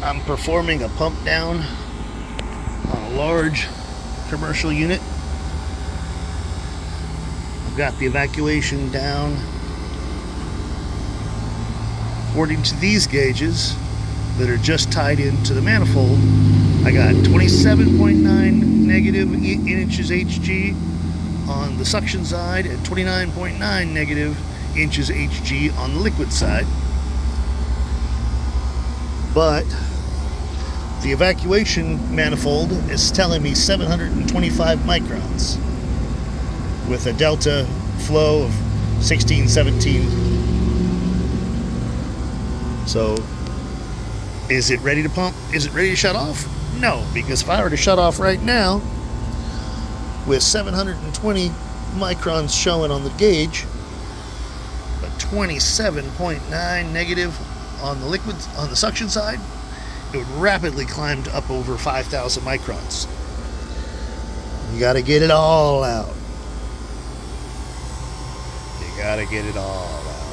I'm performing a pump down on a large commercial unit. I've got the evacuation down according to these gauges that are just tied into the manifold. I got 27.9 negative inches Hg on the suction side and 29.9 negative inches Hg on the liquid side. But the evacuation manifold is telling me 725 microns with a delta flow of 16, 17. So is it ready to pump? Is it ready to shut off? No, because if I were to shut off right now with 720 microns showing on the gauge, but 27.9 negative on the liquid, on the suction side, it would rapidly climb to up over 5,000 microns. You gotta get it all out. You gotta get it all out.